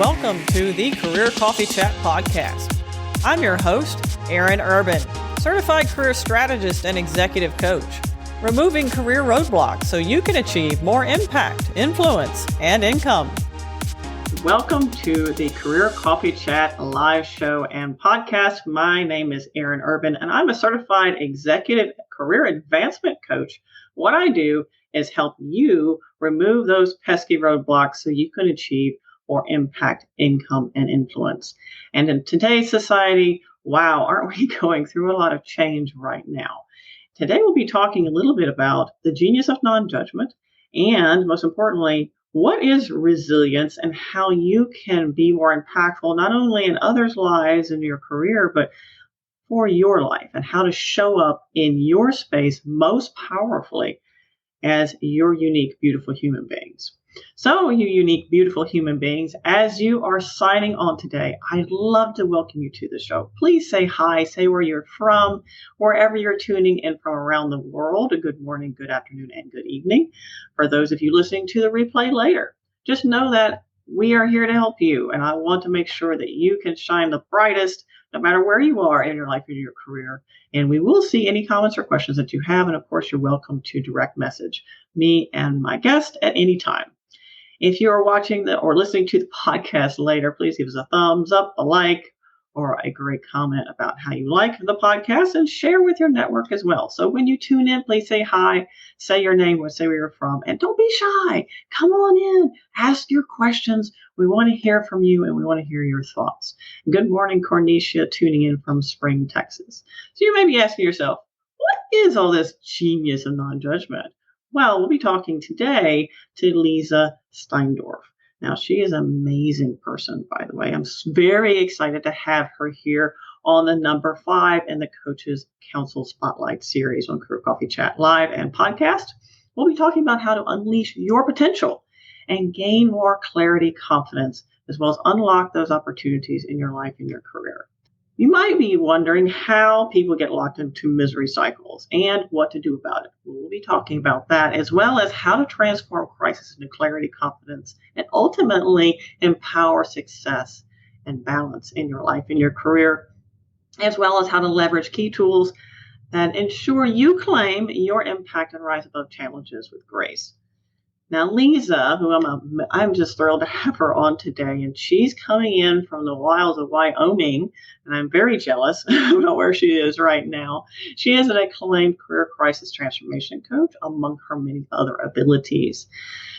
Welcome to the Career Coffee Chat podcast. I'm your host, Aaron Urban, certified career strategist and executive coach, removing career roadblocks so you can achieve more impact, influence, and income. Welcome to the Career Coffee Chat live show and podcast. My name is Aaron Urban, and I'm a certified executive career advancement coach. What I do is help you remove those pesky roadblocks so you can achieve more impact, income, and influence. And in today's society, wow, aren't we going through a lot of change right now? Today we'll be talking a little bit about the genius of non-judgment, and most importantly, what is resilience and how you can be more impactful, not only in others' lives and your career, but for your life, and how to show up in your space most powerfully as your unique, beautiful human beings. So, you unique, beautiful human beings, as you are signing on today, I'd love to welcome you to the show. Please say hi, say where you're from, wherever you're tuning in from around the world. A good morning, good afternoon, and good evening. For those of you listening to the replay later, just know that we are here to help you, and I want to make sure that you can shine the brightest no matter where you are in your life or your career. And we will see any comments or questions that you have. And of course, you're welcome to direct message me and my guest at any time. If you are watching or listening to the podcast later, please give us a thumbs up, a like, or a great comment about how you like the podcast, and share with your network as well. So when you tune in, please say hi, say your name, or say where you're from, and don't be shy. Come on in, ask your questions. We want to hear from you, and we want to hear your thoughts. Good morning, Cornetia, tuning in from Spring, Texas. So you may be asking yourself, what is all this genius of non-judgment? Well, we'll be talking today to Leezá Steindorf. Now, she is an amazing person, by the way. I'm very excited to have her here on the number 5 in the Coaches Council Spotlight series on Career Coffee Chat Live and podcast. We'll be talking about how to unleash your potential and gain more clarity, confidence, as well as unlock those opportunities in your life and your career. You might be wondering how people get locked into misery cycles and what to do about it. We'll be talking about that, as well as how to transform crisis into clarity, confidence, and ultimately empower success and balance in your life and your career, as well as how to leverage key tools that ensure you claim your impact and rise above challenges with grace. Now, Leezá, who I'm just thrilled to have her on today, and she's coming in from the wilds of Wyoming, and I'm very jealous about where she is right now. She is an acclaimed career crisis transformation coach, among her many other abilities.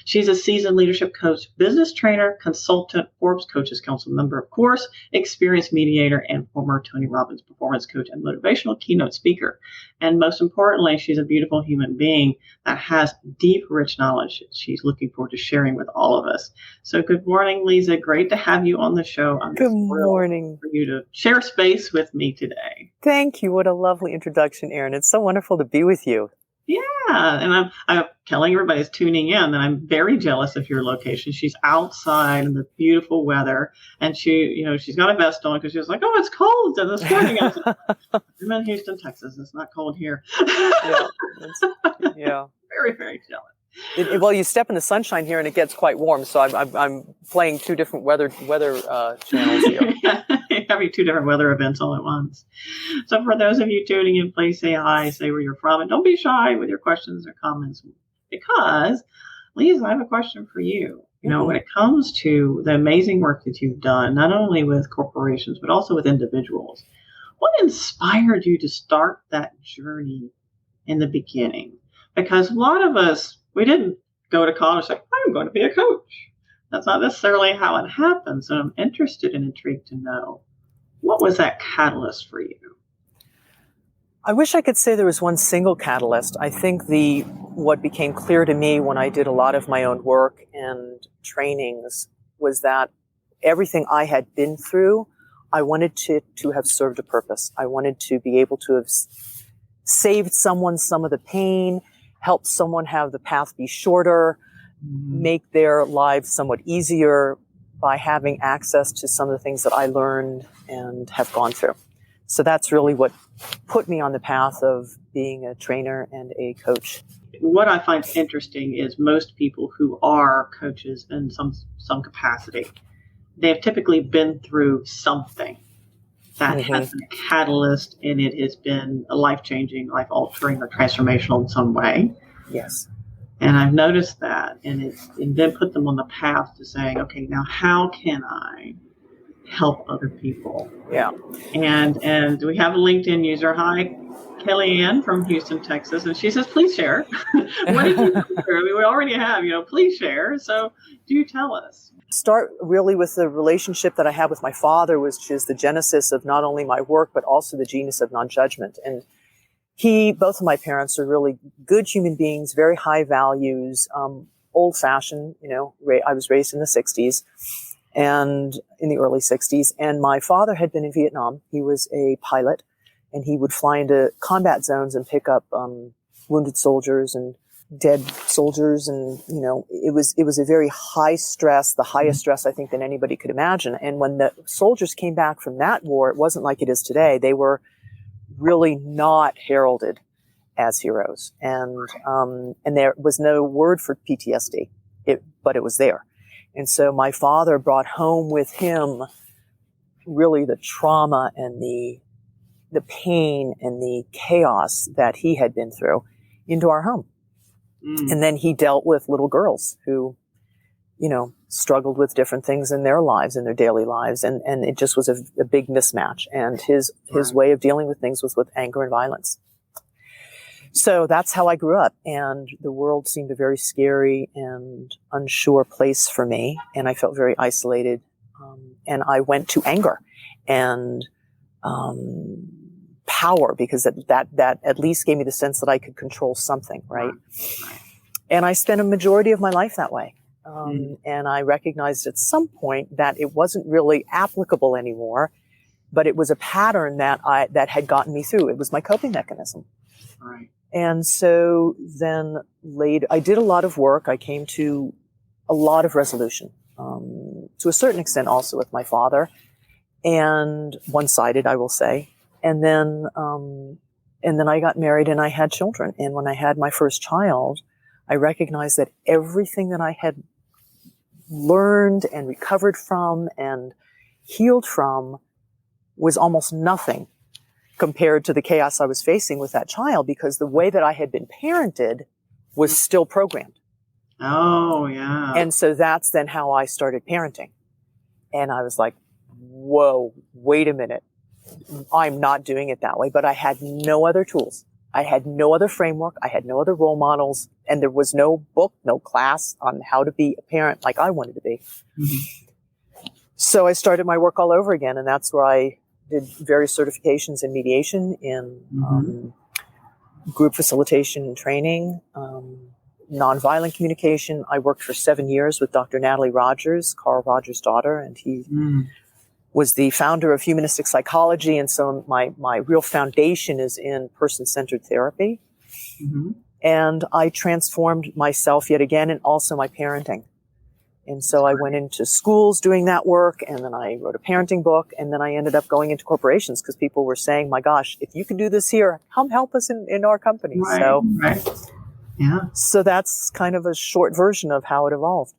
She's a seasoned leadership coach, business trainer, consultant, Forbes Coaches Council member, of course, experienced mediator, and former Tony Robbins performance coach and motivational keynote speaker. And most importantly, she's a beautiful human being that has deep, rich knowledge she's looking forward to sharing with all of us. So good morning, Leezá. Great to have you on the show. I'm good morning. For you to share space with me today. Thank you. What a lovely introduction, Aaron. It's so wonderful to be with you. Yeah, and I'm telling everybody who's tuning in that I'm very jealous of your location. She's outside in the beautiful weather, and she's got a vest on because she was like, "Oh, it's cold this morning." I said, I'm in Houston, Texas. It's not cold here. Yeah. Very, very jealous. Well, you step in the sunshine here, and it gets quite warm. So I'm playing two different weather channels here. Having 2 different weather events all at once. So for those of you tuning in, please say hi, say where you're from, and don't be shy with your questions or comments, because, Leezá, I have a question for you. You know, when it comes to the amazing work that you've done, not only with corporations, but also with individuals, what inspired you to start that journey in the beginning? Because a lot of us, we didn't go to college and say, I'm going to be a coach. That's not necessarily how it happens. And I'm interested and intrigued to know, what was that catalyst for you? I wish I could say there was one single catalyst. I think what became clear to me when I did a lot of my own work and trainings was that everything I had been through, I wanted to have served a purpose. I wanted to be able to have saved someone some of the pain, helped someone have the path be shorter, make their lives somewhat easier by having access to some of the things that I learned and have gone through. So that's really what put me on the path of being a trainer and a coach. What I find interesting is most people who are coaches in some capacity, they've typically been through something that has been a catalyst, and it has been a life-changing, life-altering, or transformational in some way. Yes. And I've noticed that, and then put them on the path to saying, okay, now how can I help other people? Yeah. And we have a LinkedIn user. Hi, Kellyanne from Houston, Texas. And she says, please share. What did you do? I mean, we already have, please share. So do tell us. Start really with the relationship that I had with my father, which is the genesis of not only my work, but also the Genius of Non-Judgement. And both of my parents are really good human beings, very high values, old fashioned, I was raised in the 60s and in the early 60s. And my father had been in Vietnam. He was a pilot, and he would fly into combat zones and pick up, wounded soldiers and dead soldiers. And, it was a very high stress, the highest stress I think than anybody could imagine. And when the soldiers came back from that war, it wasn't like it is today. They were really not heralded as heroes. And there was no word for PTSD, but it was there. And so my father brought home with him really the trauma and the pain and the chaos that he had been through into our home. And then he dealt with little girls who, struggled with different things in their lives, in their daily lives. And it just was a big mismatch. And his way of dealing with things was with anger and violence. So that's how I grew up. And the world seemed a very scary and unsure place for me. And I felt very isolated. And I went to anger and power, because that at least gave me the sense that I could control something, right? And I spent a majority of my life that way. And I recognized at some point that it wasn't really applicable anymore, but it was a pattern that had gotten me through. It was my coping mechanism. Right. And so then later, I did a lot of work. I came to a lot of resolution, to a certain extent also with my father, and one-sided, I will say. And then I got married and I had children. And when I had my first child, I recognized that everything that I had learned and recovered from and healed from was almost nothing compared to the chaos I was facing with that child, because the way that I had been parented was still programmed. Oh, yeah. And so that's then how I started parenting. And I was like, whoa, wait a minute. I'm not doing it that way. But I had no other tools. I had no other framework. I had no other role models. And there was no book, no class on how to be a parent like I wanted to be. So I started my work all over again. And that's where I did various certifications in mediation, in group facilitation and training, nonviolent communication. I worked for 7 years with Dr. Natalie Rogers, Carl Rogers' daughter, and he was the founder of humanistic psychology. And so my real foundation is in person-centered therapy. And I transformed myself yet again, and also my parenting. And so I went into schools doing that work, and then I wrote a parenting book, and then I ended up going into corporations because people were saying, my gosh, if you can do this here, come help us in our company. So that's kind of a short version of how it evolved.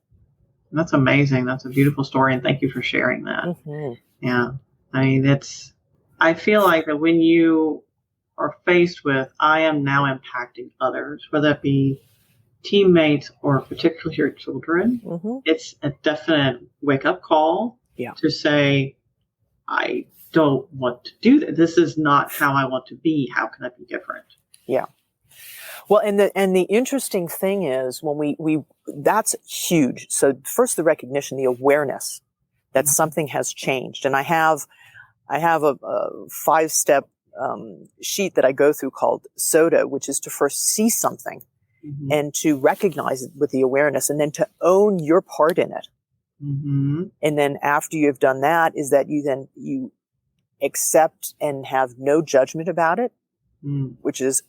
That's amazing. That's a beautiful story. And thank you for sharing that. Yeah. I mean, I feel like that when you are faced with, I am now impacting others, whether it be teammates or particularly your children, it's a definite wake up call to say, I don't want to do that. This is not how I want to be. How can I be different? Yeah. Well, and the interesting thing is when we that's huge. So first the recognition, the awareness that something has changed. And I have a 5-step sheet that I go through called SOTA, which is to first see something and to recognize it with the awareness, and then to own your part in it. And then after you've done that, is that you accept and have no judgment about it, which is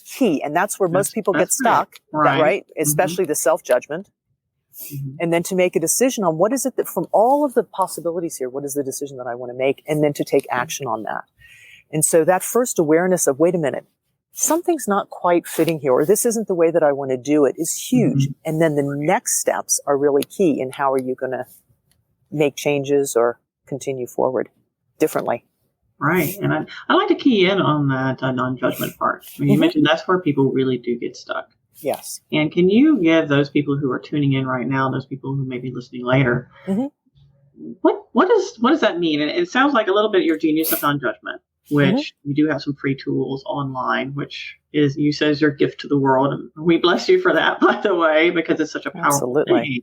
key. And that's where most people get stuck, right? Especially the self-judgment. And then to make a decision on what is it that from all of the possibilities here, what is the decision that I want to make? And then to take action on that. And so that first awareness of, wait a minute, something's not quite fitting here, or this isn't the way that I want to do it, is huge. And then the next steps are really key in how are you going to make changes or continue forward differently. Right. And I like to key in on that non-judgment part. I mean, you mentioned that's where people really do get stuck. Yes. And can you give those people who are tuning in right now, those people who may be listening later, what does that mean? And it sounds like a little bit your Genius of Non-Judgement, which you do have some free tools online, which is, you says, your gift to the world. And we bless you for that, by the way, because it's such a powerful thing.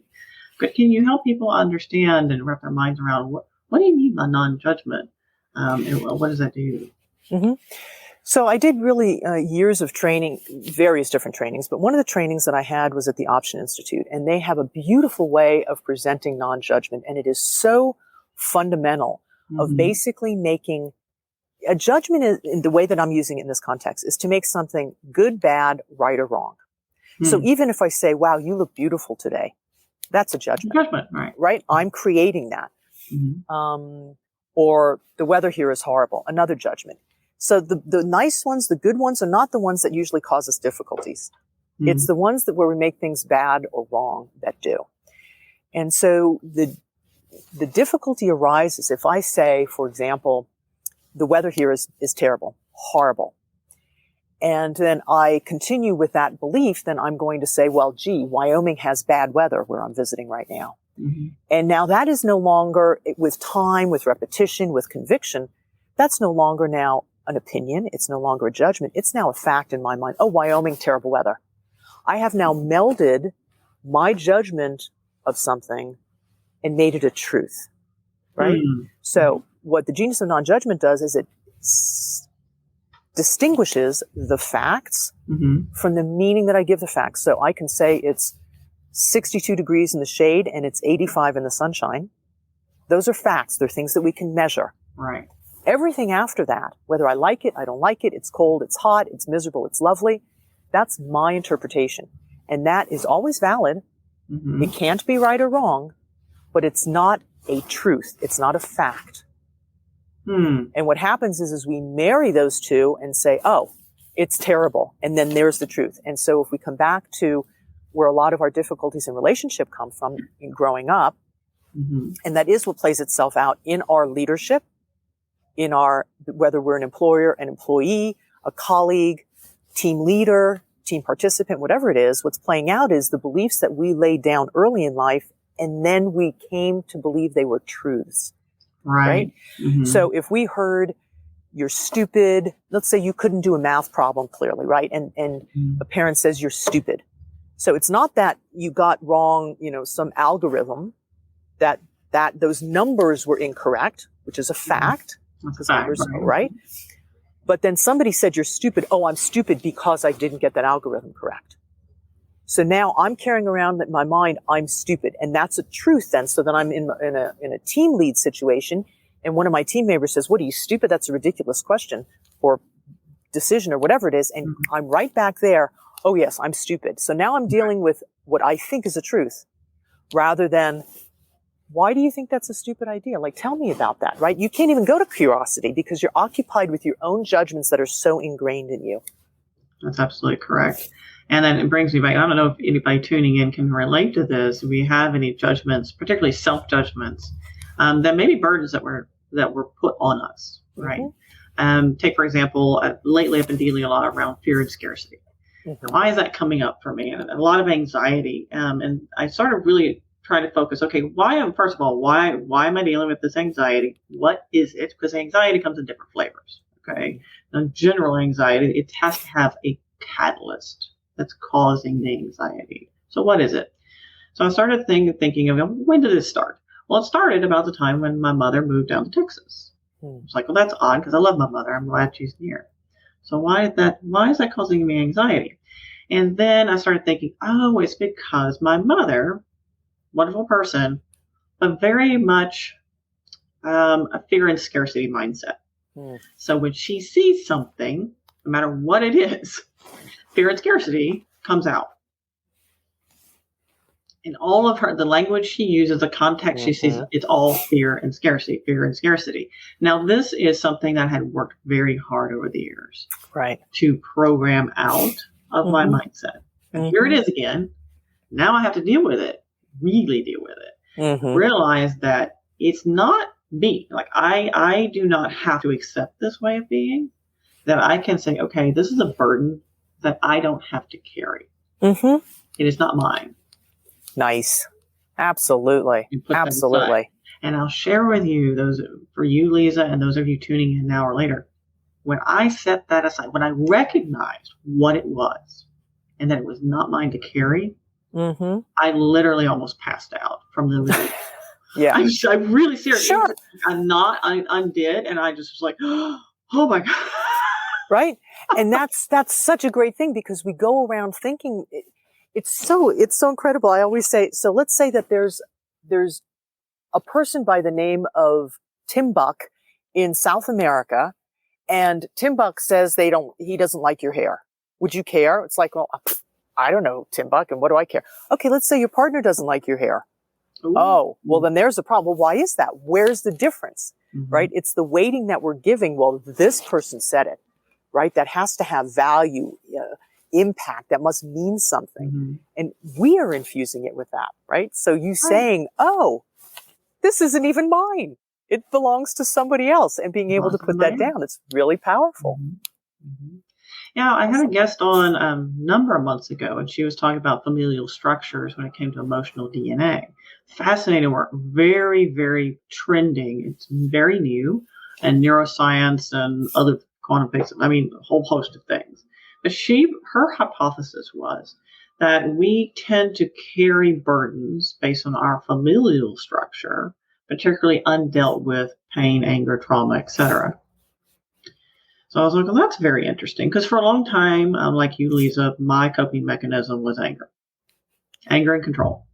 But can you help people understand and wrap their minds around what do you mean by non-judgment? And what does that do? So I did really years of training, various different trainings, but one of the trainings that I had was at the Option Institute, and they have a beautiful way of presenting non-judgment, and it is so fundamental of basically making a judgment in the way that I'm using it in this context is to make something good, bad, right, or wrong. So even if I say, wow, you look beautiful today, that's a judgment. Right? I'm creating that. Or the weather here is horrible, another judgment. So the nice ones, the good ones, are not the ones that usually cause us difficulties. It's the ones where we make things bad or wrong that do. And so the difficulty arises if I say, for example, the weather here is terrible, horrible. And then I continue with that belief, then I'm going to say, well, gee, Wyoming has bad weather where I'm visiting right now. And now that is no longer, with time, with repetition, with conviction, that's no longer now an opinion. It's no longer a judgment. It's now a fact in my mind. Oh, Wyoming, terrible weather. I have now melded my judgment of something and made it a truth, right? So what the Genius of Non-Judgement does is it distinguishes the facts from the meaning that I give the facts. So I can say it's 62 degrees in the shade and it's 85 in the sunshine. Those are facts. They're things that we can measure. Right. Everything after that, whether I like it, I don't like it, it's cold, it's hot, it's miserable, it's lovely, that's my interpretation. And that is always valid. It can't be right or wrong, but it's not a truth. It's not a fact. And what happens is we marry those two and say, oh, it's terrible. And then there's the truth. And so if we come back to where a lot of our difficulties in relationship come from in growing up, and that is what plays itself out in our leadership, in our, whether we're an employer, an employee, a colleague, team leader, team participant, whatever it is, what's playing out is the beliefs that we laid down early in life, and then we came to believe they were truths. Right? So if we heard, you're stupid, let's say you couldn't do a math problem clearly, right? And a parent says you're stupid. So it's not that you got wrong, some algorithm that those numbers were incorrect, which is a fact. Because numbers are right. But then somebody said you're stupid. Oh, I'm stupid because I didn't get that algorithm correct. So now I'm carrying around in my mind, I'm stupid. And that's a truth then. So then I'm in a team lead situation, and one of my team members says, what, are you stupid? That's a ridiculous question or decision or whatever it is. And I'm right back there. Oh yes, I'm stupid. So now I'm dealing with what I think is a truth rather than, why do you think that's a stupid idea? Like, tell me about that, right? You can't even go to curiosity because you're occupied with your own judgments that are so ingrained in you. That's absolutely correct. And then it brings me back. I don't know if anybody tuning in can relate to this. If we have any judgments, particularly self-judgments, that may be burdens that were put on us, right? Take, for example, lately I've been dealing a lot around fear and scarcity. Why is that coming up for me? And a lot of anxiety. And I started really trying to focus, okay, first of all, why am I dealing with this anxiety? What is it? Because anxiety comes in different flavors, okay? Now, general anxiety, it has to have a catalyst that's causing the anxiety. So what is it? So I started thinking of, when did this start? Well, it started about the time when my mother moved down to Texas. It's like, well, that's odd because I love my mother. I'm glad she's near. So why is that causing me anxiety? And then I started thinking, oh, it's because my mother, wonderful person, but very much a fear and scarcity mindset. So when she sees something, no matter what it is, fear and scarcity comes out. In all of the language she uses, the context she sees, it's all fear and scarcity, fear and scarcity. Now, this is something that had worked very hard over the years, right, to program out of my mindset. And here it is again. Now I have to deal with it, really deal with it. realize that it's not me. Like I do not have to accept this way of being, that I can say, okay, this is a burden that I don't have to carry. It is not mine. Nice. Absolutely. Absolutely. And I'll share with you, those for you, Leezá, and those of you tuning in now or later, when I set that aside, when I recognized what it was and that it was not mine to carry, I literally almost passed out from the relief. Yeah. I'm really serious. Sure. I undid, and I just was like, oh my God. Right. And that's such a great thing, because we go around thinking it's so incredible. I always say, so let's say that there's a person by the name of Timbuk in South America, and Timbuk says he doesn't like your hair. Would you care? It's like, well, I don't know, Timbuk, and what do I care? Okay, let's say your partner doesn't like your hair. Ooh. Oh, well, then there's a problem. Well, why is that? Where's the difference? Right? It's the weighting that we're giving. Well, this person said it, right? That has to have value, impact. That must mean something. And we are infusing it with that, right? So you saying, oh, this isn't even mine. It belongs to somebody else, and being able to put that down, it's really powerful. Yeah, I had a guest on a number of months ago, and she was talking about familial structures when it came to emotional DNA. Fascinating work, very, very trending. It's very new, and neuroscience and other quantum physics, I mean, a whole host of things. But her hypothesis was that we tend to carry burdens based on our familial structure, particularly undealt with pain, anger, trauma, etc. So I was like, well, that's very interesting, because for a long time, like you, Leezá, my coping mechanism was anger and control,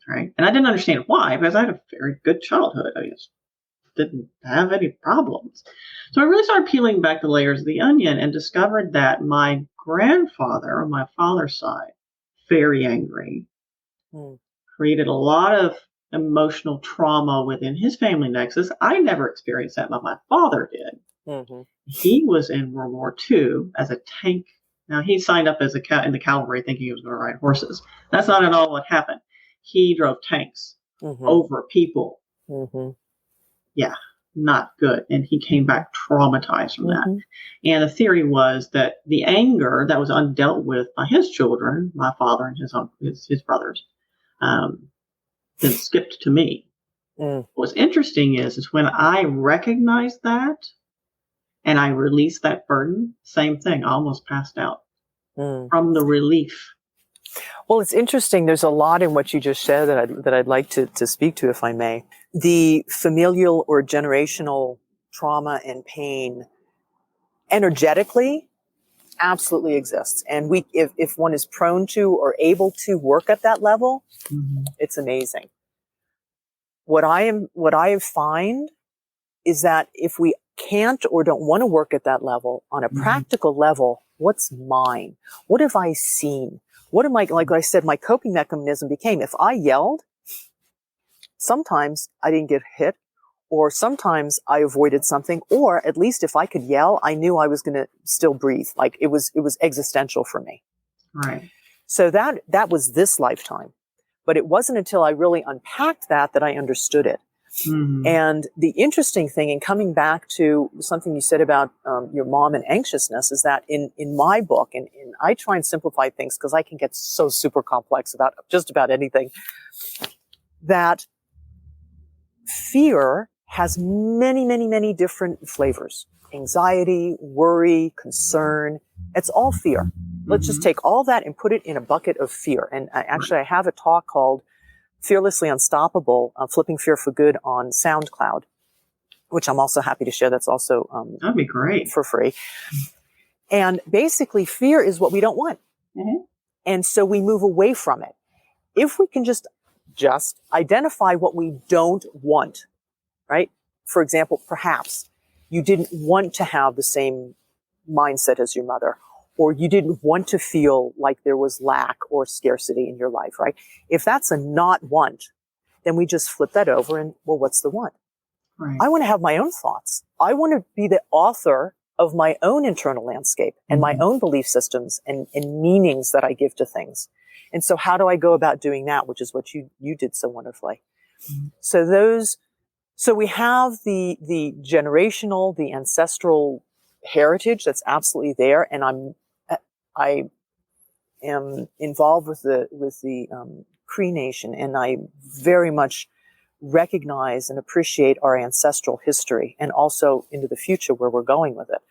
right? And I didn't understand why, because I had a very good childhood. I just didn't have any problems. So I really started peeling back the layers of the onion and discovered that my grandfather on my father's side, very angry, created a lot of emotional trauma within his family nexus. I never experienced that, but my father did. He was in World War II as a tank. Now, he signed up as in the cavalry thinking he was going to ride horses. That's not at all what happened. He drove tanks over people. Yeah, not good. And he came back traumatized from that. And the theory was that the anger that was undealt with by his children, my father and his brothers, then skipped to me. What's interesting is when I recognized that and I released that burden, same thing, I almost passed out from the relief. Well, it's interesting. There's a lot in what you just said that I'd like to speak to, if I may. The familial or generational trauma and pain energetically absolutely exists. And if one is prone to or able to work at that level, it's amazing. What I find is that if we can't or don't want to work at that level, on a practical level, what's mine? What have I seen? What am I, like I said, my coping mechanism became, if I yelled, sometimes I didn't get hit, or sometimes I avoided something, or at least if I could yell, I knew I was going to still breathe. Like it was existential for me. Right. So that was this lifetime. But it wasn't until I really unpacked that I understood it. And the interesting thing, in coming back to something you said about your mom and anxiousness, is that in my book, and I try and simplify things because I can get so super complex about just about anything, that fear has many, many, many different flavors. Anxiety, worry, concern, it's all fear. Let's just take all that and put it in a bucket of fear. And I have a talk called Fearlessly Unstoppable, Flipping Fear for Good on SoundCloud, which I'm also happy to share. That's also that'd be great for free. And basically, fear is what we don't want. And so we move away from it. If we can just identify what we don't want, right? For example, perhaps you didn't want to have the same mindset as your mother, or you didn't want to feel like there was lack or scarcity in your life, right? If that's a not want, then we just flip that over and, well, what's the want? Right. I want to have my own thoughts. I want to be the author of my own internal landscape and my own belief systems and meanings that I give to things. And so how do I go about doing that, which is what you did so wonderfully? So we have the generational, the ancestral heritage that's absolutely there, and I am involved with the Cree Nation, and I very much recognize and appreciate our ancestral history, and also into the future where we're going with it.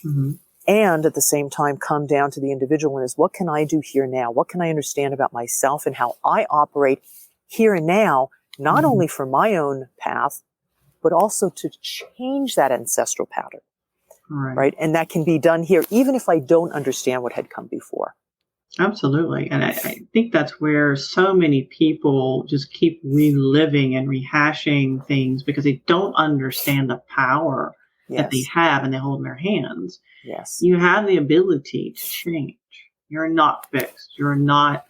Mm-hmm. And at the same time, come down to the individual and is, what can I do here now? What can I understand about myself and how I operate here and now, not only for my own path, but also to change that ancestral pattern, right? And that can be done here, even if I don't understand what had come before. Absolutely. And I think that's where so many people just keep reliving and rehashing things because they don't understand the power that they have and they hold in their hands. Yes. You have the ability to change. You're not fixed. You're not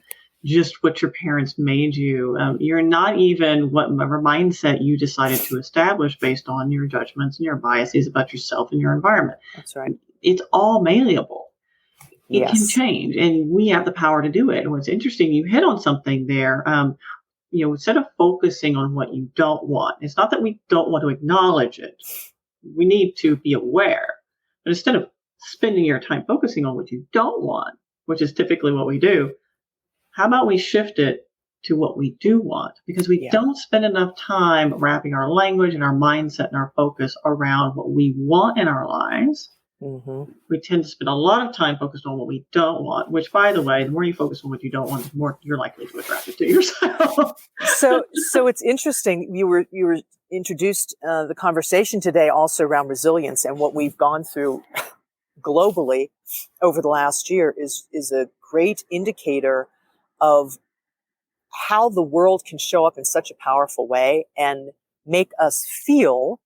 just what your parents made you. You're not even whatever mindset you decided to establish based on your judgments and your biases about yourself and your environment. That's right. It's all malleable. It can change, and we have the power to do it. And what's interesting, you hit on something there. Instead of focusing on what you don't want, it's not that we don't want to acknowledge it. We need to be aware. But instead of spending your time focusing on what you don't want, which is typically what we do, how about we shift it to what we do want? Because we don't spend enough time wrapping our language and our mindset and our focus around what we want in our lives. Mm-hmm. We tend to spend a lot of time focused on what we don't want, which, by the way, the more you focus on what you don't want, the more you're likely to attract it to yourself. So it's interesting. You were introduced the conversation today also around resilience, and what we've gone through globally over the last year is a great indicator of how the world can show up in such a powerful way and make us feel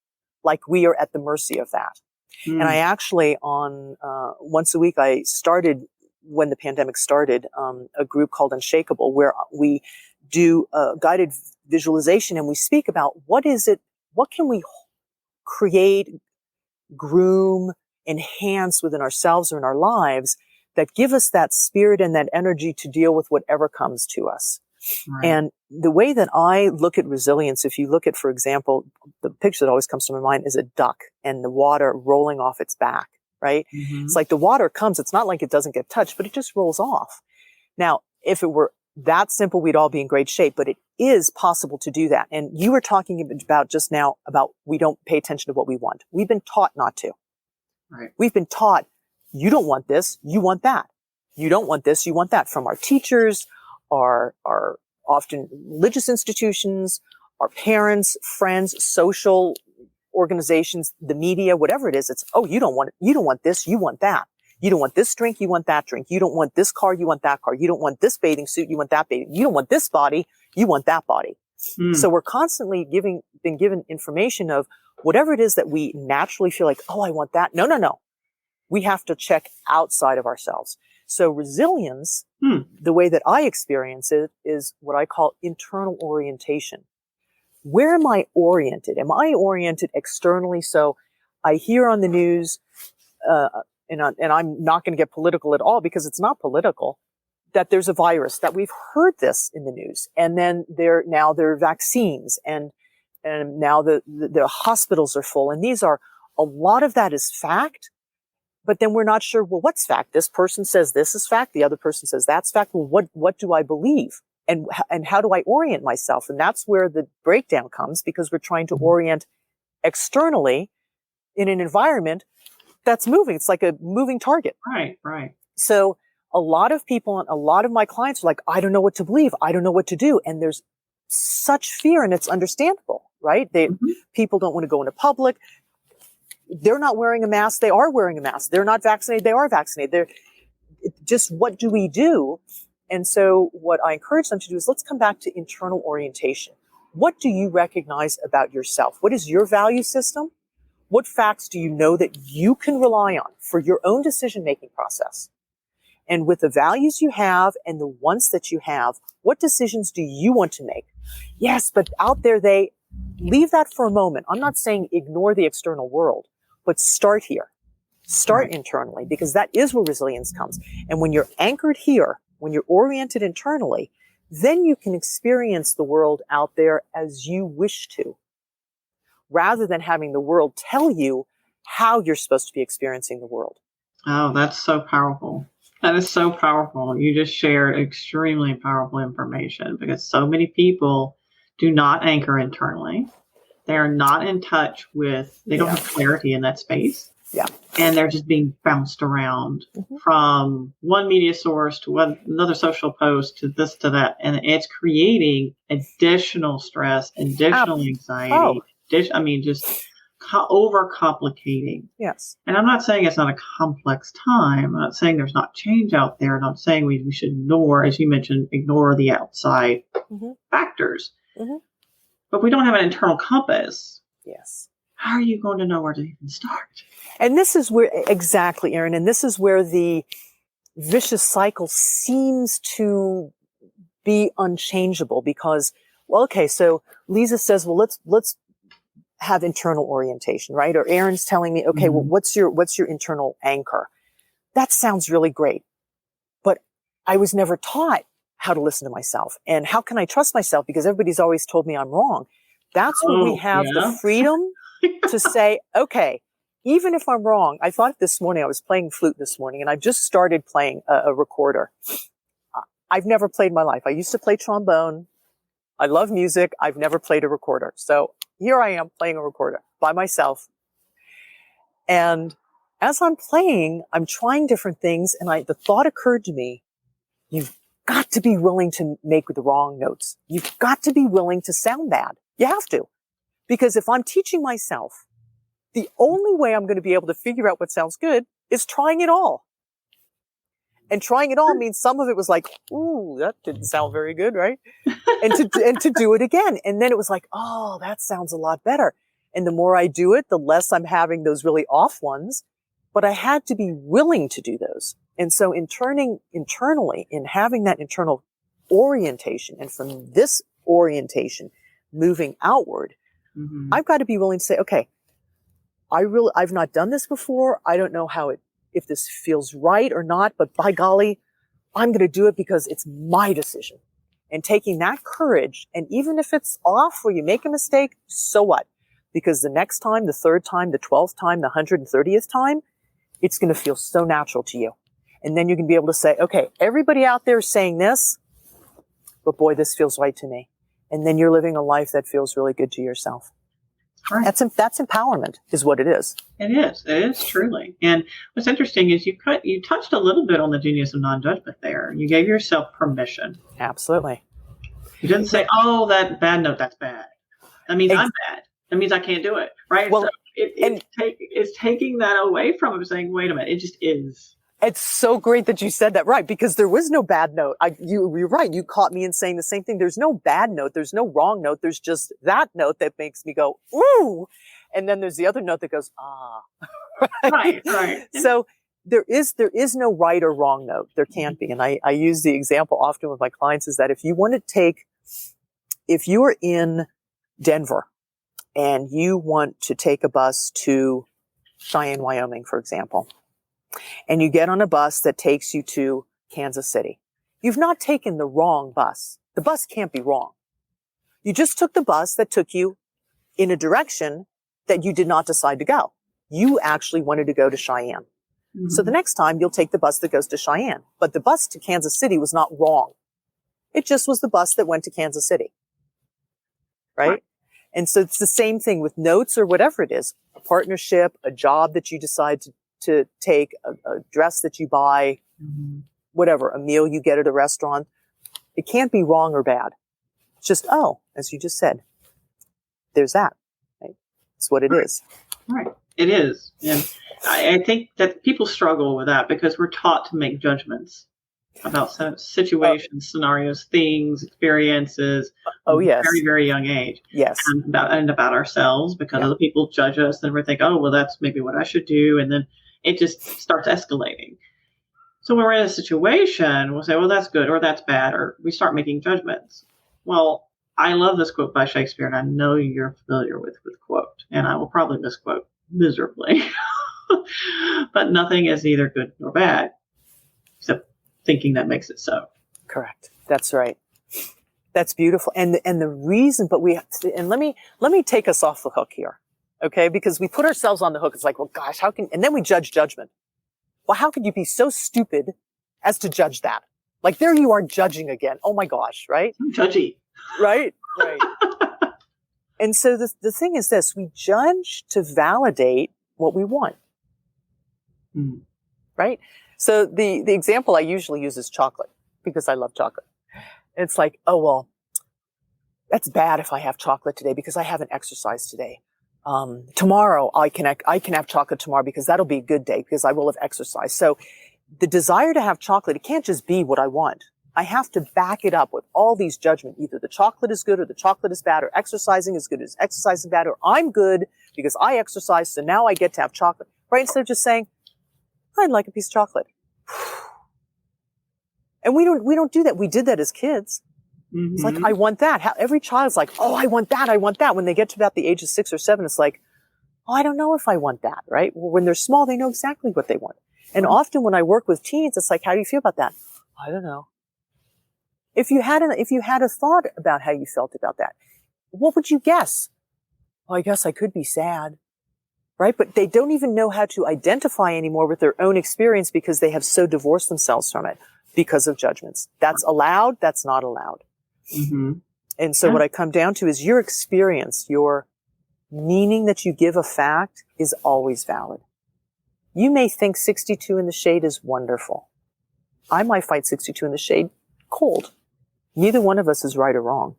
like we are at the mercy of that. And I actually once a week, I started when the pandemic started, a group called Unshakable, where we do guided visualization and we speak about what can we create, groom, enhance within ourselves or in our lives that give us that spirit and that energy to deal with whatever comes to us. Right. And the way that I look at resilience, if you look at, for example, the picture that always comes to my mind is a duck and the water rolling off its back, right? Mm-hmm. It's like the water comes, it's not like it doesn't get touched, but it just rolls off. Now, if it were that simple, we'd all be in great shape, but it is possible to do that. And you were talking about just now about we don't pay attention to what we want. We've been taught not to. Right. We've been taught, you don't want this, you want that. You don't want this, you want that, from our teachers, our often religious institutions, our parents, friends, social organizations, the media, whatever it is. It's, you don't want this, you want that. You don't want this drink, you want that drink. You don't want this car, you want that car. You don't want this bathing suit, you want that bathing. You don't want this body, you want that body. So we're constantly been given information of whatever it is that we naturally feel like, I want that. No. We have to check outside of ourselves. So resilience, the way that I experience it, is what I call internal orientation. Where am I oriented? Am I oriented externally? So I hear on the news, and I'm not going to get political at all because it's not political, that there's a virus, that we've heard this in the news. And then there are vaccines and now the hospitals are full. And a lot of that is fact. But then we're not sure, well, what's fact? This person says this is fact. The other person says that's fact. Well, what do I believe? And how do I orient myself? And that's where the breakdown comes, because we're trying to orient externally in an environment that's moving. It's like a moving target. Right. So a lot of people and a lot of my clients are like, I don't know what to believe. I don't know what to do. And there's such fear, and it's understandable, right? People don't want to go into public. They're not wearing a mask. They are wearing a mask. They're not vaccinated. They are vaccinated. Just what do we do? And so what I encourage them to do is, let's come back to internal orientation. What do you recognize about yourself? What is your value system? What facts do you know that you can rely on for your own decision-making process? And with the values you have and the wants that you have, what decisions do you want to make? Yes, but out there, leave that for a moment. I'm not saying ignore the external world, but start here. Start internally, because that is where resilience comes. And when you're anchored here, when you're oriented internally, then you can experience the world out there as you wish to, rather than having the world tell you how you're supposed to be experiencing the world. Oh, that's so powerful. That is so powerful. You just shared extremely powerful information, because so many people do not anchor internally. They are not in touch with, they don't have clarity in that space. Yeah. And they're just being bounced around from one media source to another social post to this to that. And it's creating additional stress, additional anxiety. Just overcomplicating. Yes. And I'm not saying it's not a complex time. I'm not saying there's not change out there. I'm not saying we should ignore, as you mentioned, ignore the outside factors. But we don't have an internal compass. Yes. How are you going to know where to even start? And this is where, exactly, Erin, and this is where the vicious cycle seems to be unchangeable, because, well, okay, so Leezá says, well, let's have internal orientation, right? Or Erin's telling me, okay, well, what's your internal anchor? That sounds really great. But I was never taught how to listen to myself. And how can I trust myself? Because everybody's always told me I'm wrong. That's when we have the freedom to say, okay, even if I'm wrong. I thought this morning, I was playing flute this morning, and I've just started playing a recorder. I've never played in my life. I used to play trombone. I love music. I've never played a recorder. So here I am playing a recorder by myself. And as I'm playing, I'm trying different things. And the thought occurred to me, you've got to be willing to make the wrong notes. You've got to be willing to sound bad. You have to. Because if I'm teaching myself, the only way I'm going to be able to figure out what sounds good is trying it all. And trying it all means some of it was like, ooh, that didn't sound very good, right? And to do it again. And then it was like, oh, that sounds a lot better. And the more I do it, the less I'm having those really off ones. But I had to be willing to do those. And so internally, in having that internal orientation, and from this orientation moving outward, I've got to be willing to say, okay, I've not done this before. I don't know if this feels right or not, but by golly, I'm going to do it because it's my decision. And taking that courage, and even if it's off or you make a mistake, so what? Because the next time, the third time, the 12th time, the 130th time, it's going to feel so natural to you. And then you can be able to say, okay, everybody out there is saying this, but boy, this feels right to me. And then you're living a life that feels really good to yourself. Right. That's empowerment, is what it is. It is truly. And what's interesting is you touched a little bit on the genius of non-judgment there. You gave yourself permission. Absolutely. You didn't say, oh, that bad note, that's bad. That means I'm bad. That means I can't do it. Right? Well, so it's taking that away from it, saying, wait a minute, it just is. It's so great that you said that, right? Because there was no bad note. You're right. You caught me in saying the same thing. There's no bad note. There's no wrong note. There's just that note that makes me go, ooh. And then there's the other note that goes, ah. Right. So there is no right or wrong note. There can't be. And I use the example often with my clients is that if you're in Denver and you want to take a bus to Cheyenne, Wyoming, for example, and you get on a bus that takes you to Kansas City, you've not taken the wrong bus. The bus can't be wrong. You just took the bus that took you in a direction that you did not decide to go. You actually wanted to go to Cheyenne. Mm-hmm. So the next time you'll take the bus that goes to Cheyenne. But the bus to Kansas City was not wrong. It just was the bus that went to Kansas City. Right? And so it's the same thing with notes or whatever it is. A partnership, a job that you decide to take, a dress that you buy, whatever, a meal you get at a restaurant. It can't be wrong or bad. It's just, as you just said, there's that. Right? It's what it is. Right. It is. And I think that people struggle with that because we're taught to make judgments about situations, scenarios, things, experiences. Yes. Very, very young age. Yes. And about ourselves because other people judge us and we think, oh, well, that's maybe what I should do. And then it just starts escalating. So when we're in a situation, we'll say, well, that's good or that's bad, or we start making judgments. Well, I love this quote by Shakespeare, and I know you're familiar with the quote, and I will probably misquote miserably. But nothing is either good nor bad, except thinking that makes it so. Correct. That's right. That's beautiful. And the reason, but let me take us off the hook here. Okay. Because we put ourselves on the hook. It's like, well, gosh, and then we judge judgment. Well, how could you be so stupid as to judge that? Like there you are judging again. Oh my gosh. Right. Judgy. Right. And so the thing is this, we judge to validate what we want. Right. So the example I usually use is chocolate because I love chocolate. It's like, oh, well, that's bad if I have chocolate today because I haven't exercised today. Tomorrow I can have chocolate tomorrow because that'll be a good day because I will have exercised. So the desire to have chocolate, it can't just be what I want. I have to back it up with all these judgments. Either the chocolate is good or the chocolate is bad, or exercising is good or exercising is bad, or I'm good because I exercise, so now I get to have chocolate. Right? Instead of just saying, I'd like a piece of chocolate. And we don't do that. We did that as kids. Mm-hmm. It's like, I want that. Every child's like, oh, I want that. I want that. When they get to about the age of 6 or 7, it's like, oh, I don't know if I want that, right? Well, when they're small, they know exactly what they want. And often when I work with teens, it's like, how do you feel about that? I don't know. If you had a thought about how you felt about that, what would you guess? Well, I guess I could be sad. Right? But they don't even know how to identify anymore with their own experience because they have so divorced themselves from it because of judgments. That's allowed. That's not allowed. Mm-hmm. And so what I come down to is your experience, your meaning that you give a fact is always valid. You may think 62 in the shade is wonderful. I might find 62 in the shade cold. Neither one of us is right or wrong.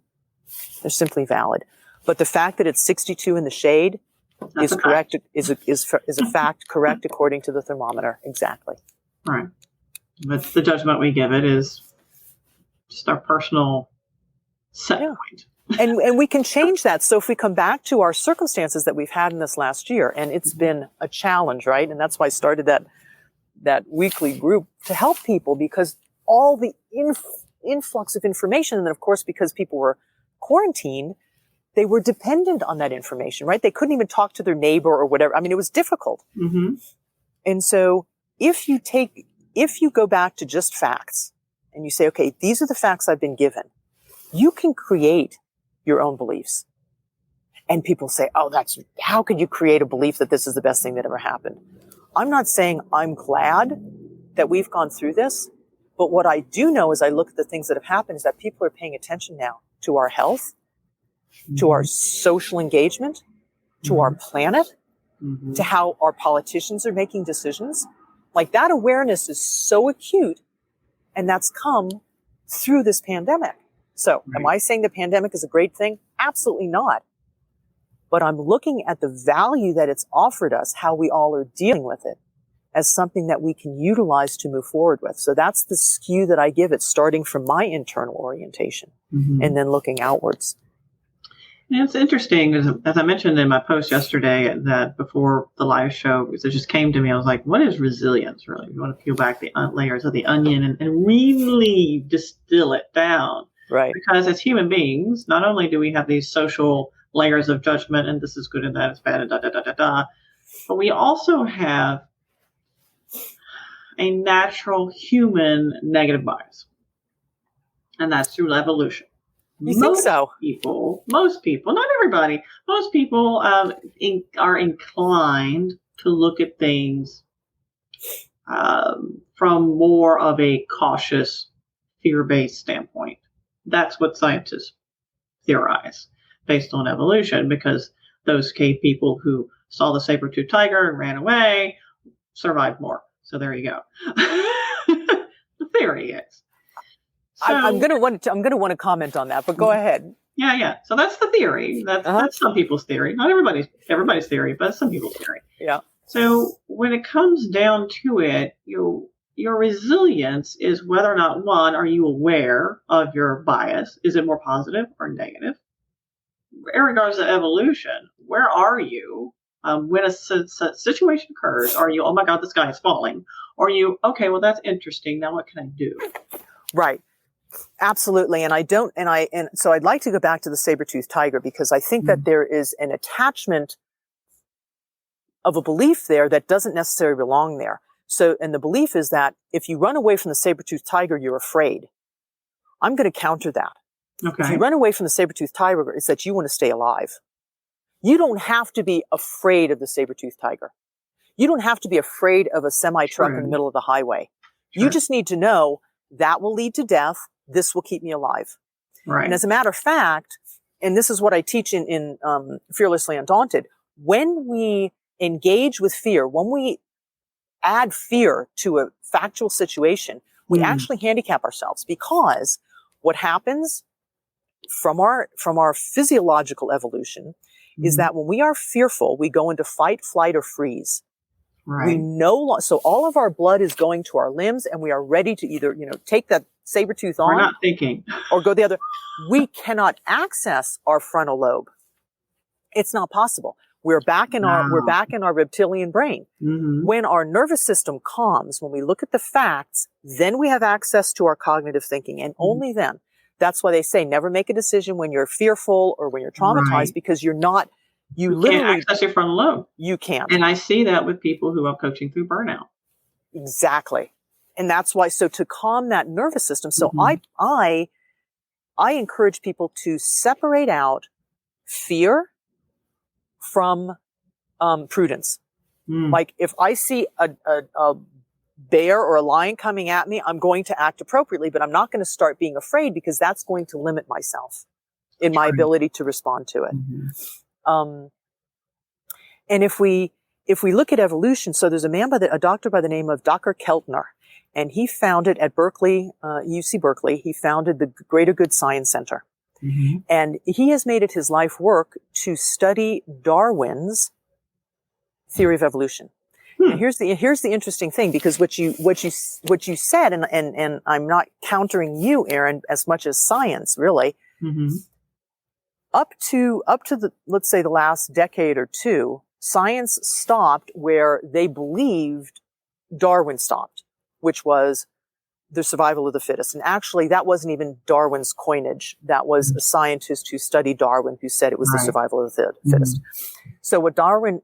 They're simply valid. But the fact that it's 62 in the shade is correct, is a fact correct according to the thermometer. Exactly. Right. But the judgment we give it is just our personal set point. And we can change that. So if we come back to our circumstances that we've had in this last year, and it's been a challenge, right? And that's why I started that weekly group to help people, because all the influx of information, and then of course because people were quarantined, they were dependent on that information, right? They couldn't even talk to their neighbor or whatever. I mean, it was difficult. Mm-hmm. And so if you go back to just facts and you say, okay, these are the facts I've been given, you can create your own beliefs. And people say, oh, how could you create a belief that this is the best thing that ever happened? I'm not saying I'm glad that we've gone through this, but what I do know as I look at the things that have happened is that people are paying attention now to our health, to our social engagement, to our planet, to how our politicians are making decisions. Like that awareness is so acute, and that's come through this pandemic. So am I saying the pandemic is a great thing? Absolutely not. But I'm looking at the value that it's offered us, how we all are dealing with it, as something that we can utilize to move forward with. So that's the skew that I give it, starting from my internal orientation and then looking outwards. And it's interesting, as I mentioned in my post yesterday, that before the live show, because it just came to me, I was like, what is resilience really? You want to peel back the layers of the onion and really distill it down. Right. Because as human beings, not only do we have these social layers of judgment and this is good and that is bad and da, but we also have a natural human negative bias. And that's through evolution. You think so? Most people, not everybody, most people are inclined to look at things from more of a cautious, fear-based standpoint. That's what scientists theorize based on evolution, because those cave people who saw the saber-toothed tiger and ran away survived more. So there you go. The theory is. So, I'm going to want to comment on that, but go ahead. Yeah. So that's the theory. That's some people's theory. Not everybody's theory, but some people's theory. Yeah. So when it comes down to it, your resilience is whether or not, one, are you aware of your bias? Is it more positive or negative? In regards to evolution, where are you when a situation occurs? Are you, oh my God, this guy is falling? Or are you, okay, well, that's interesting. Now what can I do? Right. Absolutely. And so I'd like to go back to the saber-toothed tiger, because I think that there is an attachment of a belief there that doesn't necessarily belong there. So, and the belief is that if you run away from the saber-toothed tiger, you're afraid. I'm going to counter that. Okay. If you run away from the saber-toothed tiger, it's that you want to stay alive. You don't have to be afraid of the saber-toothed tiger. You don't have to be afraid of a semi-truck in the middle of the highway. Sure. You just need to know that will lead to death. This will keep me alive. Right. And as a matter of fact, and this is what I teach in Fearlessly Undaunted, when we engage with fear, when we add fear to a factual situation, we actually handicap ourselves, because what happens from our physiological evolution is that when we are fearful, we go into fight, flight, or freeze. Right. So all of our blood is going to our limbs, and we are ready to either, take that saber tooth on. We're not thinking. Or go the other. We cannot access our frontal lobe. It's not possible. We're back in our reptilian brain. Mm-hmm. When our nervous system calms, when we look at the facts, then we have access to our cognitive thinking, and only then. That's why they say never make a decision when you're fearful or when you're traumatized, because you literally can't access your frontal lobe. You can't. And I see that with people who I'm coaching through burnout. Exactly. And that's why, so to calm that nervous system. So I encourage people to separate out fear from prudence. Like if I see a bear or a lion coming at me, I'm going to act appropriately, but I'm not going to start being afraid, because that's going to limit myself in my ability to respond to it. And if we look at evolution, so there's a doctor by the name of Dr. Keltner, and he founded at Berkeley, UC Berkeley, he founded the Greater Good Science Center. And he has made it his life work to study Darwin's theory of evolution. And here's the interesting thing, because what you said, and I'm not countering you, Aaron, as much as science, really. Up to the, let's say, the last decade or two, science stopped where they believed Darwin stopped, which was the survival of the fittest. And actually, that wasn't even Darwin's coinage. That was a scientist who studied Darwin who said it was the survival of the fittest. So what Darwin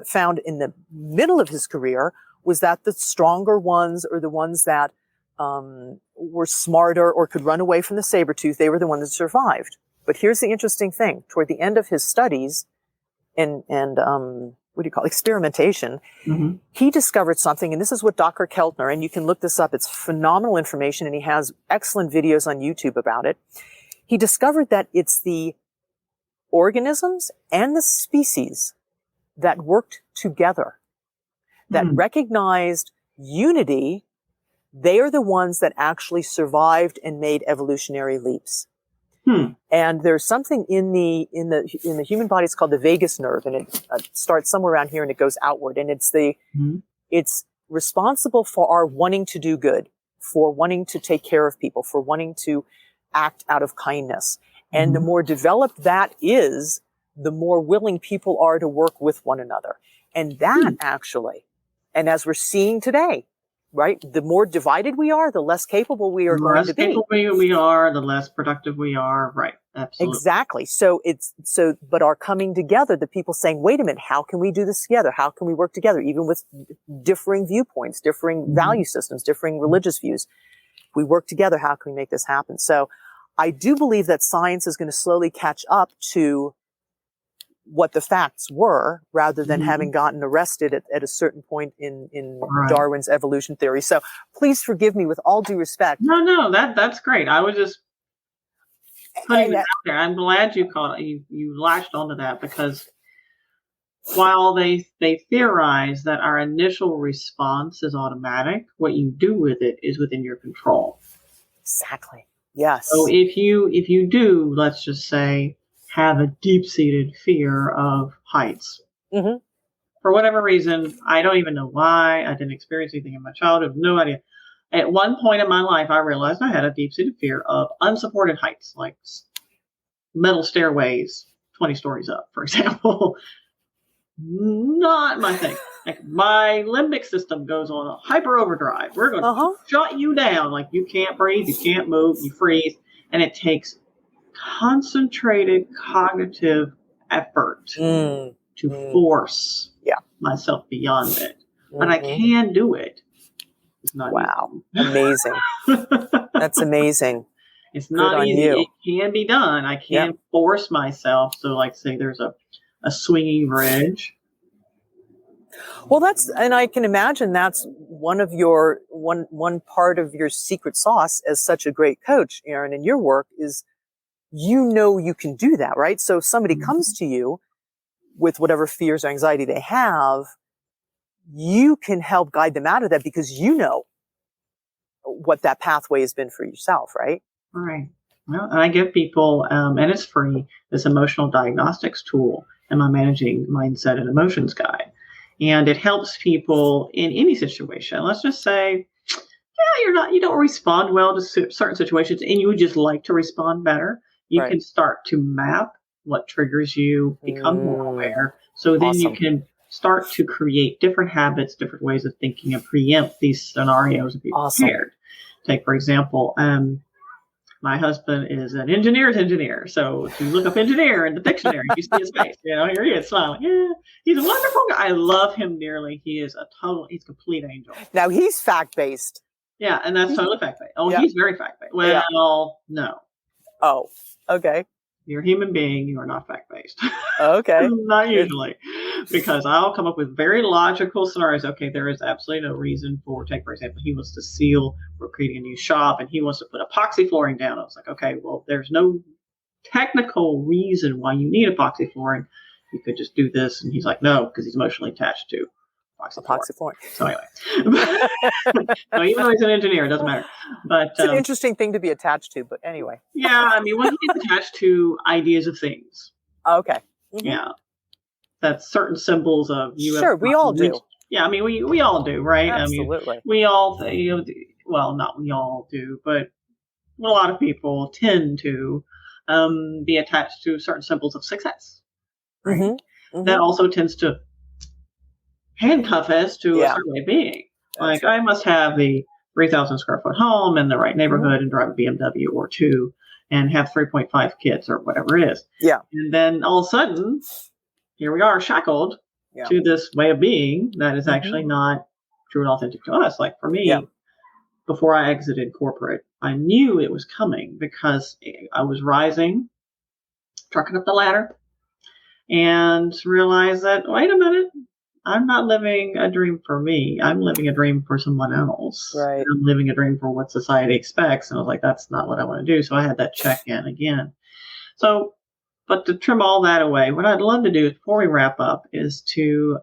found in the middle of his career was that the stronger ones, or the ones that were smarter or could run away from the saber tooth, they were the ones that survived. But here's the interesting thing. Toward the end of his studies and what do you call it? Experimentation, he discovered something, and this is what Dr. Keltner, and you can look this up, it's phenomenal information, and he has excellent videos on YouTube about it. He discovered that it's the organisms and the species that worked together, that recognized unity. They are the ones that actually survived and made evolutionary leaps. And there's something in the human body, it's called the vagus nerve, and it starts somewhere around here and it goes outward, and it's responsible for our wanting to do good, for wanting to take care of people, for wanting to act out of kindness. And the more developed that is, the more willing people are to work with one another. And that actually, and as we're seeing today, right, the more divided we are, the less capable we are going to be. The less capable we are, the less productive we are. Right. Absolutely. Exactly. But our coming together, the people saying, wait a minute, how can we do this together? How can we work together? Even with differing viewpoints, differing value systems, differing religious views. If we work together, how can we make this happen? So I do believe that science is going to slowly catch up to what the facts were, rather than having gotten arrested at a certain point in Darwin's evolution theory. So please forgive me with all due respect. No, that's great. I was just putting it out there. I'm glad you latched onto that, because while they theorize that our initial response is automatic, what you do with it is within your control. Exactly. Yes. So if you do, let's just say, have a deep-seated fear of heights. For whatever reason, I don't even know why. I didn't experience anything in my childhood. No idea. At one point in my life, I realized I had a deep-seated fear of unsupported heights, like metal stairways 20 stories up, for example. Not my thing. Like, my limbic system goes on a hyper overdrive. We're going to shut you down. Like, you can't breathe, you can't move, you freeze. And it takes concentrated cognitive effort to force myself beyond it. But I can do it. It's not wow. Amazing. That's amazing. It's not easy. You. It can be done. I can't force myself. So like say there's a swinging bridge. Well, and I can imagine that's one of your, one part of your secret sauce as such a great coach, Aaron, in your work is, you can do that, right? So if somebody comes to you with whatever fears or anxiety they have, you can help guide them out of that because you know what that pathway has been for yourself, right? Right. Well, and I give people, and it's free, this emotional diagnostics tool in my Managing Mindset and Emotions guide. And it helps people in any situation. Let's just say, you don't respond well to certain situations and you would just like to respond better. You can start to map what triggers you, become more aware. So then you can start to create different habits, different ways of thinking and preempt these scenarios and be prepared. Take, for example, my husband is an engineer's engineer. So if you look up engineer in the dictionary, you see his face. Here he is smiling. Yeah, he's a wonderful guy. I love him dearly. He is he's a complete angel. Now he's fact-based. Yeah, and that's totally fact-based. Oh, he's very fact-based. Well, no. Oh, okay. You're a human being. You are not fact-based. Okay. Not usually. Because I'll come up with very logical scenarios. Okay, there is absolutely no reason take, for example, he wants to seal, we're creating a new shop, and he wants to put epoxy flooring down. I was like, okay, well, there's no technical reason why you need epoxy flooring. You could just do this. And he's like, no, because he's emotionally attached to epoxy flooring. So anyway. So even though he's an engineer, it doesn't matter. But it's an interesting thing to be attached to, but anyway. Yeah, I mean, when he gets attached to ideas of things. Okay. Mm-hmm. Yeah. That's certain symbols of you. Sure, we all do. Yeah, I mean, we all do, right? Absolutely. I mean, we all, well, not we all do, but a lot of people tend to be attached to certain symbols of success. Right? Mm-hmm. Mm-hmm. That also tends to handcuff us to a certain way of being. Like, I must have the 3,000 square foot home in the right neighborhood and drive a BMW or two and have 3.5 kids or whatever it is. Yeah. And then all of a sudden, here we are shackled to this way of being that is actually not true and authentic to us. Like for me, before I exited corporate, I knew it was coming because I was rising, trucking up the ladder, and realized that, wait a minute, I'm not living a dream for me. I'm living a dream for someone else. Right. I'm living a dream for what society expects. And I was like, that's not what I want to do. So I had that check in again. So, but to trim all that away, what I'd love to do before we wrap up is to,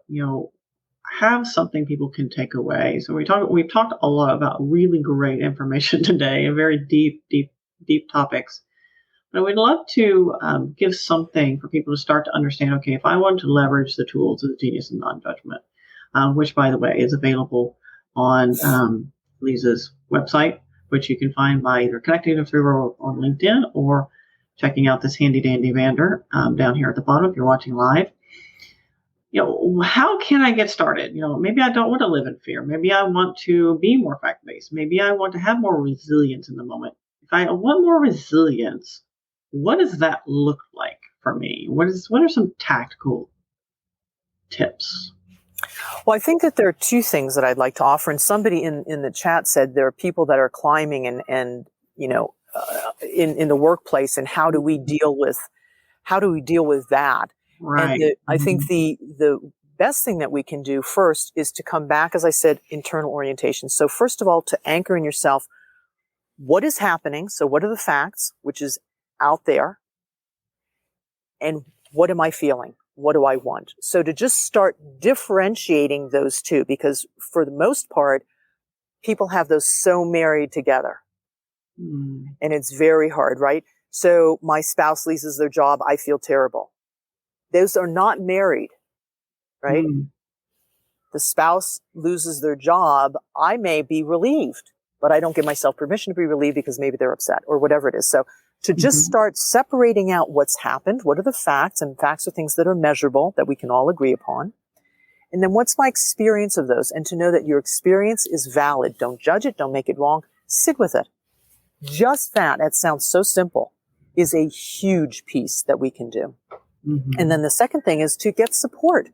have something people can take away. So we've talked a lot about really great information today and very deep topics. But we'd love to give something for people to start to understand, okay, if I want to leverage the tools of the Genius of Non-Judgement, which, by the way, is available on Leeza's website, which you can find by either connecting through her on LinkedIn or checking out this handy dandy banner down here at the bottom if you're watching live. How can I get started? Maybe I don't want to live in fear. Maybe I want to be more fact-based. Maybe I want to have more resilience in the moment. If I want more resilience, what does that look like for me? What are some tactical tips? Well, I think that there are two things that I'd like to offer. And somebody in the chat said there are people that are climbing and in the workplace, and how do we deal with that? Right. And I think the best thing that we can do first is to come back, as I said, internal orientation. So first of all, to anchor in yourself, what is happening? So what are the facts, which is out there? And what am I feeling? What do I want? So to just start differentiating those two, because for the most part, people have those so married together. And it's very hard, right? So my spouse loses their job. I feel terrible. Those are not married, right? The spouse loses their job. I may be relieved, but I don't give myself permission to be relieved because maybe they're upset or whatever it is. So to just start separating out what's happened, what are the facts, and facts are things that are measurable that we can all agree upon. And then what's my experience of those? And to know that your experience is valid. Don't judge it. Don't make it wrong. Sit with it. Just that sounds so simple, is a huge piece that we can do. And then the second thing is to get support.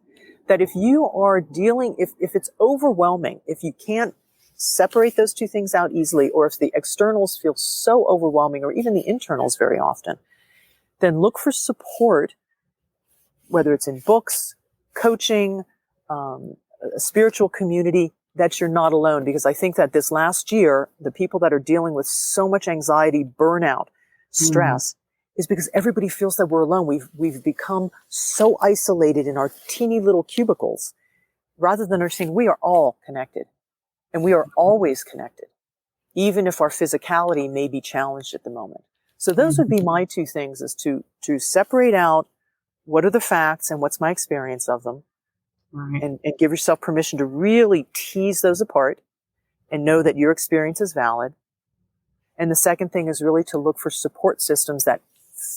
That if you are dealing, if it's overwhelming, if you can't separate those two things out easily, or if the externals feel so overwhelming, or even the internals very often, then look for support, whether it's in books, coaching, a spiritual community, that you're not alone. Because I think that this last year, the people that are dealing with so much anxiety, burnout, stress, is because everybody feels that we're alone. We've become so isolated in our teeny little cubicles, rather than understanding we are all connected, and we are always connected, even if our physicality may be challenged at the moment. So those would be my two things, is to separate out what are the facts and what's my experience of them, and give yourself permission to really tease those apart and know that your experience is valid. And the second thing is really to look for support systems that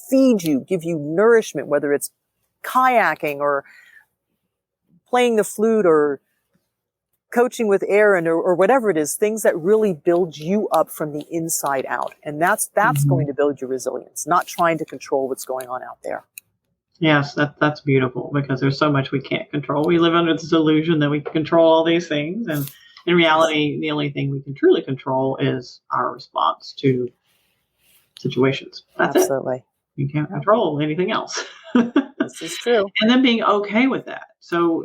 feed you, give you nourishment, whether it's kayaking or playing the flute or coaching with Aaron or whatever it is, things that really build you up from the inside out. And that's going to build your resilience, not trying to control what's going on out there. Yes, that's beautiful, because there's so much we can't control. We live under this illusion that we can control all these things. And in reality, the only thing we can truly control is our response to situations. That's Absolutely. it. You can't control anything else. This is true. And then being okay with that. So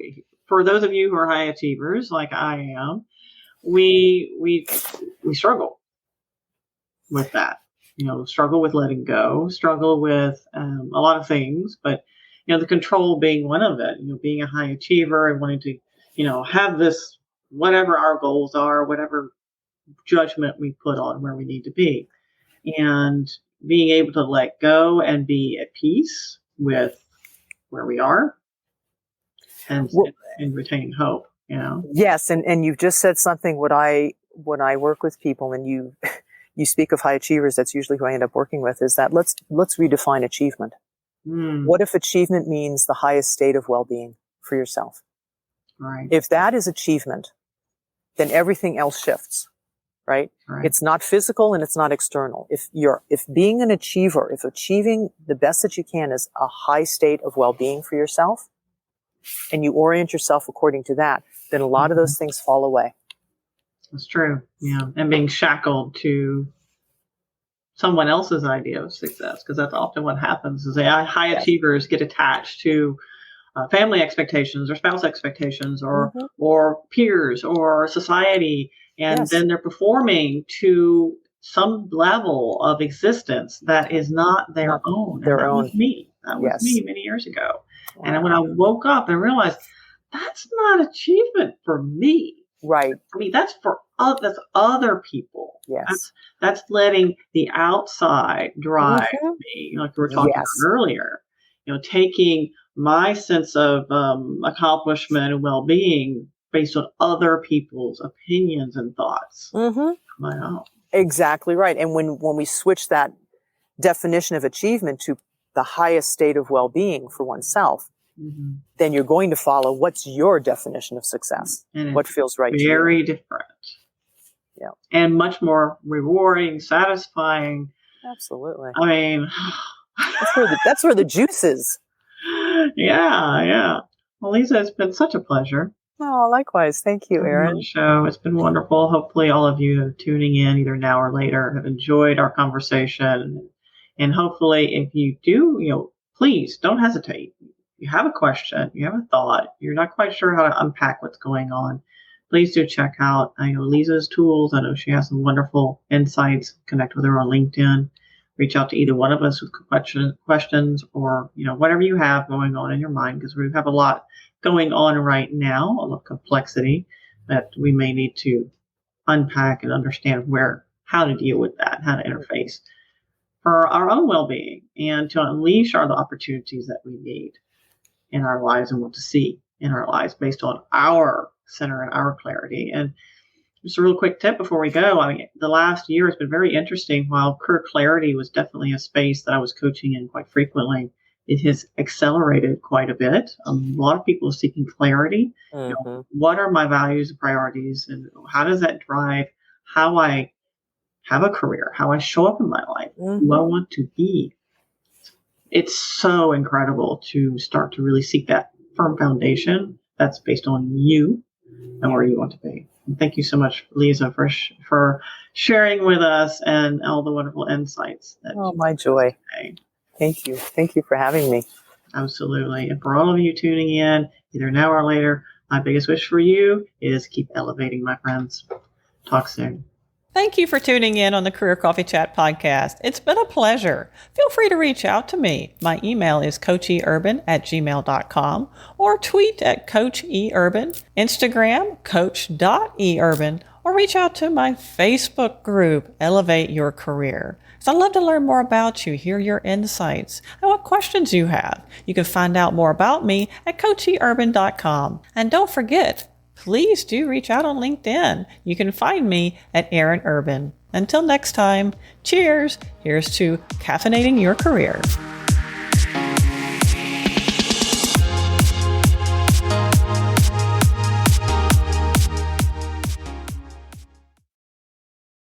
for those of you who are high achievers, like I am, we struggle with that. Struggle with letting go, struggle with a lot of things, but the control being one of it. Being a high achiever and wanting to, have this, whatever our goals are, whatever judgment we put on where we need to be, and being able to let go and be at peace with where we are, and retain hope. Yes, and you've just said something. When I work with people, and you speak of high achievers, that's usually who I end up working with, is that let's redefine achievement. What if achievement means the highest state of well-being for yourself? Right. If that is achievement, then everything else shifts, right? It's not physical and it's not external. If being an achiever, if achieving the best that you can is a high state of well-being for yourself, and you orient yourself according to that, then a lot of those things fall away. That's true. Yeah. And being shackled to someone else's idea of success, because that's often what happens, is high achievers get attached to family expectations or spouse expectations or peers or society. And then they're performing to some level of existence that is not their own. Was me. That was me many years ago. Wow. And when I woke up and realized that's not achievement for me. Right. For me, that's that's other people. Yes. That's letting the outside drive me, like we were talking about earlier. Taking my sense of accomplishment and well-being based on other people's opinions and thoughts. My own. Exactly right. And when we switch that definition of achievement to the highest state of well-being for oneself, then you're going to follow what's your definition of success, and what feels right to you. Very different. Yeah. And much more rewarding, satisfying. Absolutely. I mean, that's where the juice is. Yeah. Well, Leezá, it's been such a pleasure. Oh, likewise. Thank you, Aaron. On the show. It's been wonderful. Hopefully all of you tuning in either now or later have enjoyed our conversation. And hopefully if you do, please don't hesitate. You have a question, you have a thought, you're not quite sure how to unpack what's going on, please do check out Leezá's tools. I know she has some wonderful insights. Connect with her on LinkedIn. Reach out to either one of us with questions or, whatever you have going on in your mind, because we have a lot going on right now, a lot of complexity that we may need to unpack and understand how to deal with that, how to interface for our own well-being and to unleash the opportunities that we need in our lives and what to see in our lives based on our center and our clarity. And just a real quick tip before we go. The last year has been very interesting. While career clarity was definitely a space that I was coaching in quite frequently, it has accelerated quite a bit. A lot of people are seeking clarity. What are my values and priorities, and how does that drive how I have a career, how I show up in my life, who I want to be? It's so incredible to start to really seek that firm foundation that's based on you and where you want to be. And thank you so much, Leezá, for sharing with us and all the wonderful insights. My joy. Thank you. Thank you for having me. Absolutely. And for all of you tuning in, either now or later, my biggest wish for you is keep elevating, my friends. Talk soon. Thank you for tuning in on the Career Coffee Chat podcast. It's been a pleasure. Feel free to reach out to me. My email is coacheurban@gmail.com or tweet at coacheurban, Instagram coach.eurban, or reach out to my Facebook group, Elevate Your Career. So I'd love to learn more about you, hear your insights, and what questions you have. You can find out more about me at coacheurban.com. And don't forget, please do reach out on LinkedIn. You can find me at Erin Urban. Until next time, cheers. Here's to caffeinating your career.